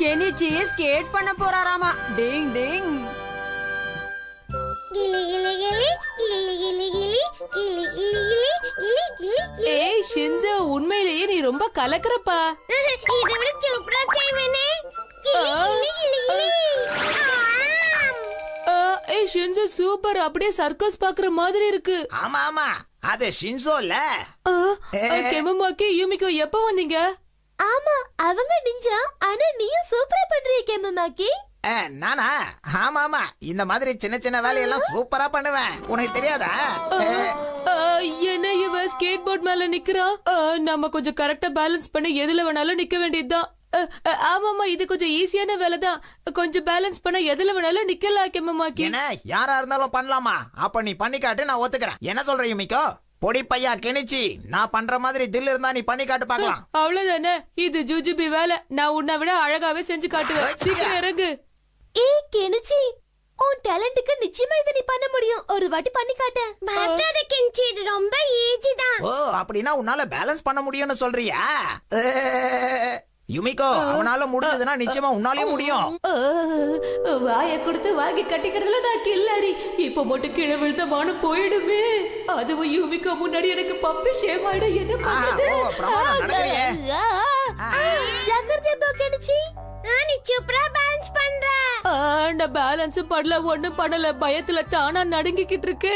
Kenichi skate பண்ண போறாராமா. டிங் டிங். ஏய் Shinzo, உண்மையிலேயே நீ ரொம்ப கலக்குறப்பா. இதை விட சூப்பரா செய்வேனே. ஏய் ஷின்சோ சூப்பர், அப்படியே சர்க்கஸ் பாக்குற மாதிரி இருக்கு. ஆமா ஆமா, அது ஷின்சோல. கெமமாக்கி யூமிகோ எப்ப வந்தீங்க? ஆமா, அவங்க நிஞ்சா. ஆனா நீயும் சூப்பரா பண்றீங்க கெமமாக்கி. நானா? ஆமா ஆமா, இந்த மாதிரி சின்ன சின்ன வேலையெல்லாம் சூப்பரா பண்ணுவேன். உனக்கு தெரியாதா? என்ன இவ ஸ்கேட் போர்ட் மேல நிக்கிறா? நம்ம கொஞ்சம் கரெக்டா பேலன்ஸ் பண்ணி எதுல வேணாலும் நிக்க வேண்டியதுதான். ஆமாமா, இது கொஞ்சம் ஈஸியான வேலை தான். கொஞ்சம் பேலன்ஸ் பண்ண எதுல வேணாலும் நிக்கலாம் கெமமாக்கி. என்ன யாரா இருந்தாலும் பண்ணலாமா? அப்ப நீ பண்ணி காட்டு, நான் ஒத்துக்கிறேன். என்ன சொல்ற யுமிகோ? பொடி பையா கெனிச்சி, நான் பண்ற மாதிரி தில் இருந்தா நீ பண்ணி காட்டு பாக்கலாம். அவ்வளவுதானே, இது ஜூஜுபி வேலை. நான் உன்னை விட அழகாவே செஞ்சு காட்டுவேன். சீக்கிரம் இறங்கு. ஏய் கெனிச்சி, உன் டேலண்ட்க்கு நிச்சயமா இத நீ பண்ண முடியும். ஒரு வாட்டி பண்ணி காட்டு. பயப்படாத கெனிச்சி, இது ரொம்ப ஈஸி தான். ஓ, அப்படின்னா உன்னால பேலன்ஸ் பண்ண முடியும்னு சொல்றியா? யுமிகோ, அவனால முடிஞ்சதுன்னா நிச்சயமா உன்னாலயும் முடியும். வாய கொடுத்து வாங்கி கட்டிக்கிறதுல நான் கில்லாடி. இப்ப மட்டும் கீழே விழுந்த மானம் போயிடுமே. அதுவும் யூமிகோ முன்னாடி எனக்கு பப்பி ஷேம் ஆயிடும். என்ன பண்றது? ஜாக்கிரதை போ கெனிச்சி. நீ சூப்பரா பேலன்ஸ் பண்ற. நான் பேலன்ஸ் பண்ணல, ஒண்ணும் பண்ணல. பயத்துல தானா நடுங்கிக்கிட்டு இருக்கு.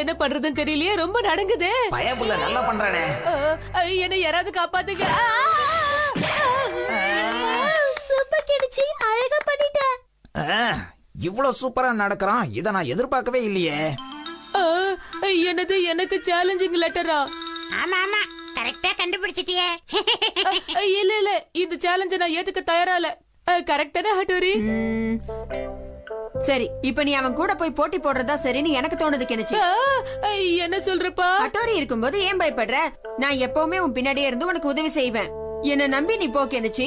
என்ன பண்றதுன்னு தெரியலையே, ரொம்ப நடுங்குதே. பயப்புள்ள நல்லா பண்றானே. என்ன யாராவது காப்பாத்துங்க. சூப்பர் கெனிச்சி, அழகா பண்ணிட்ட. இவ்வளவு சூப்பரா நடக்கறான், இத நான் எதிர்பார்க்கவே இல்லையே. என்னது, எனக்கு சேலஞ்சிங் லெட்டரா? ஆமா ஆமா, கரெக்ட்டா கண்டுபிடிச்சிட்டியே. இல்ல இல்ல, இந்த சேலஞ்ச நான் ஏத்துக்க தயாரா இல்ல. கரெக்ட்டா ஹட்டோரி? சரி, இப்ப நீ அவன் கூட போய் போட்டி போடுறதா சரின்னு எனக்கு தோணுது கெனிச்சி. என்ன சொல்றப்பா? ஹட்டோரி இருக்கும்போது ஏன் பயப்படுற? நான் எப்பவுமே உன் பின்னாடியே இருந்து உனக்கு உதவி செய்வேன். என்ன நம்பி நீ போ கெனிச்சி.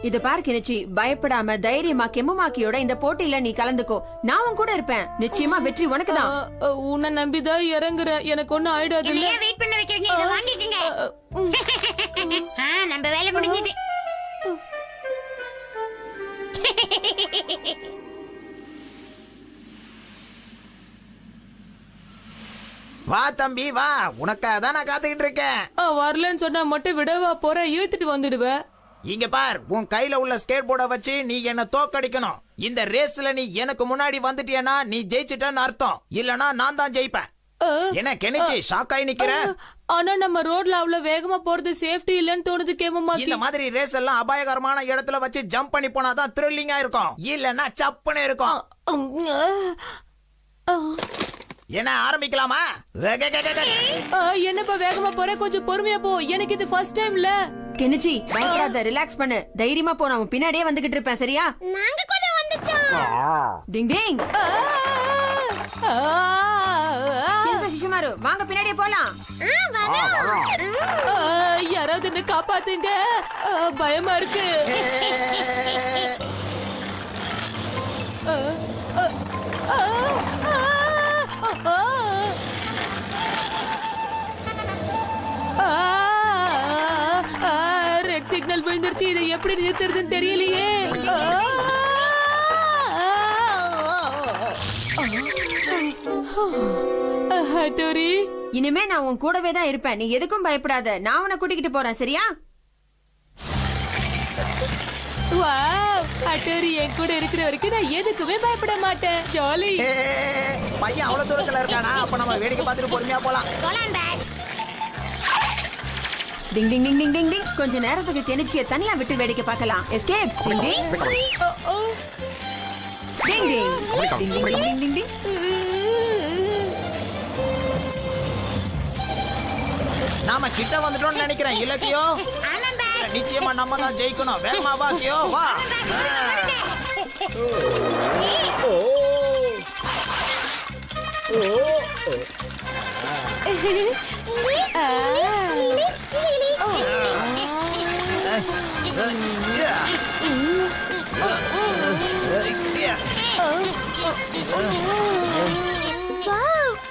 இது பாரு கெனிச்சி, பயப்படாம தைரியமா கெமுமாக்கியோட இந்த போட்டியில நீ கலந்துக்கோ. நான் உன் கூட இருப்பேன். நிச்சயமா வெற்றி உனக்கு தான். உன்னை நம்பிதான் இறங்குறேன். எனக்கு ஒண்ணும் ஆயிடாது இல்ல. வெயிட் பண்ண வைக்கிறீங்க, இத வாங்கிக்கங்க. நம்ம வேலை முடிஞ்சது. வா தம்பி வா, உனக்காக தான் நான் காத்துக்கிட்டு இருக்கேன். வரலன்னு சொன்னா மட்டும் விடவா போற? இழுத்துட்டு வந்துடுவ. இங்க பார், உன் கையில உள்ள ஸ்கேட் போர்டை வச்சு நீ என்ன தோக்கடிக்கணும். இந்த ரேஸ்ல நீ எனக்கு முன்னாடி வந்துட்டியனா நீ ஜெயிச்சிட்டன்னு அர்த்தம். இல்லனா நான் தான் ஜெயிப்பேன். என்ன கெனிச்சி ஷாக் ஆகி நிக்கிற? ஆனா நம்ம ரோட்ல அவ்வளவு வேகமா போறது சேஃப்டி இல்லன்னு தோணுது கேமமாக்கி. இந்த மாதிரி ரேஸ் எல்லாம் அபாயகரமான இடத்துல வச்சு ஜம்ப் பண்ணி போனாதான் த்ரில்லிங்கா இருக்கும். இல்லன்னா சப்புன்னு இருக்கும். என்ன ஆரம்பிக்கலாமா? என்னப்பா வேகமா போற? கொஞ்சம் பொறுமையா போ. எனக்கு இது ஃபர்ஸ்ட் டைம்ல. கெனிச்சி, பயப்படாத, ரிலாக்ஸ் பண்ணு. தைரியமா போ, நான் உன் பின்னாடியே வந்துகிட்டு இருப்பேன். சரியா? நாங்க கூட வந்துட்டோம். டிங் டிங். சிசுமாரு, வாங்க பின்னாடியே போலாம். யாராவது என்ன காப்பாத்துங்க, பயமா இருக்கு. ரெட் சிக்னல் விழுந்துருச்சு. இதை எப்படி நிறுத்துறதுன்னு தெரியலையே. ஹட்டோரி, இனிமே நான் உன் கூடவே தான் இருப்பேன். நீ எதுக்கும் பயப்படாத. நான் உன்னை கூட்டிக்கிட்டு போறேன். சரியா? வாவ், ஹட்டோரி என் கூட இருக்கிற வரைக்கும் நான் எதுக்குமே பயப்பட மாட்டேன். ஜாலி. பையன் அவ்வளவு தூரத்துல இருக்கானா? அப்ப நம்ம வேடிக்கை பார்த்துட்டு பொறுமையா போலாம். டிங் டிங் டிங் டிங் டிங் டிங். கொஞ்ச நேரத்துக்கு கெனிச்சியை தனியா விட்டு வேடிக்கை பார்க்கலாம். எஸ்கேப். டிங் டிங் டிங் டிங் டிங் டிங் டிங் டிங் டிங். நாம கிட்ட வந்துட்டோம்னு நினைக்கிறேன். இலக்கியோ, நிச்சயமா நம்ம தான் ஜெயிக்கணும். வேகமா வா கியோ, வா.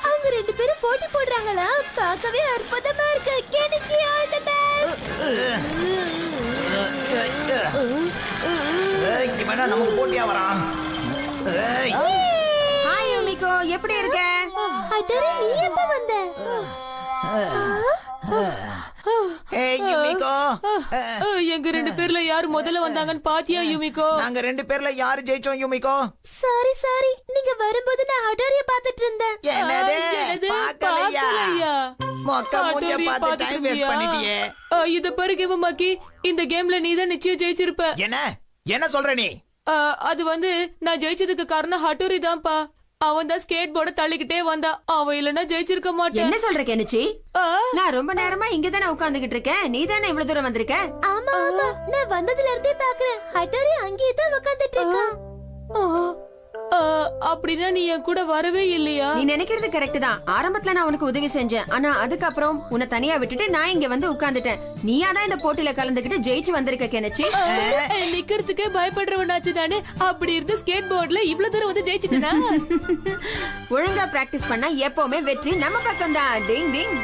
அவங்க ரெண்டு பேரும் போட்டி போடுறாங்களா? பார்க்கவே அற்புதமா இருக்கு. Kenichi all the best. இவனா நமக்கு போட்டியா வரான். ஏய், ஹாய் யூமிகோ, எப்படி இருக்க? ஹட்டோரி நீ எப்ப வந்த? ஏய் யுமிகோ, எங்க 2 பேர்ல யாரு முதல்ல வந்தாங்கன்னு பாத்தியா யூமிகோ? நாங்க 2 பேர்ல யாரு ஜெயிச்சோம் யுமிகோ? சாரி நீங்க வரும்போது நான் ஹட்டோரிய பாத்துட்டு இருந்தேன். என்னது என்னது? பார்க்கலையா? பார்க்கலையா? மொக்க மூஞ்ச ஹட்டோரிய பார்த்து பார்த்துட்டு டைம் வேஸ்ட் இருந்தியா? பண்ணிட்டியே. இத பாரு கேமமாக்கி, இந்த கேம்ல நீ தான் நிச்சயம் ஜெயிச்சிருப்ப. என்ன சொல்ற நீ? அது வந்து நான் ஜெயிச்சதுக்கு காரணம் ஹட்டோரி தான்ப்பா. அவன் தான் ஸ்கேட் போர்ட தள்ளிக்கிட்டே வந்தான். அவன் இல்லனா ஜெயிச்சிருக்க மாட்டேன். என்ன சொல்ற கெனிச்சி? ஆ, நான் ரொம்ப நேரமா இங்க தானே உட்கார்ந்துகிட்டு இருக்கேன். நீ தானே இவ்வளவு தூரம் வந்திருக்க? ஆமா நான் வந்ததுல இருந்தே பாக்குறேன். ஹட்டோரி அங்கேயே தான் உட்கார்ந்துட்டு இருக்கான். அப்படின்னா நீ என் கூட வரவே இல்லையா? நீ நினைக்கிறது கரெக்ட் தான். ஆரம்பத்துல நான் உனக்கு உதவி செஞ்சேன். ஆனா அதுக்கப்புறம் உன்னை தனியா விட்டுட்டு நான் இங்க வந்து உட்கார்ந்துட்டேன். நீயா தான் இந்த போட்டியில கலந்துகிட்டு ஜெயிச்சு வந்திருக்க கெனிச்சி. நிக்கிறதுக்கே பயப்படுறவனாச்சு நானு. அப்படி இருந்து ஸ்கேட் போர்ட்ல இவ்வளவு தூரம் வந்து ஜெயிச்சிட்டேனா? ஒழுங்கா பிராக்டிஸ் பண்ணா எப்பவுமே வெற்றி நம்ம பக்கம் தான். டிங் டிங்.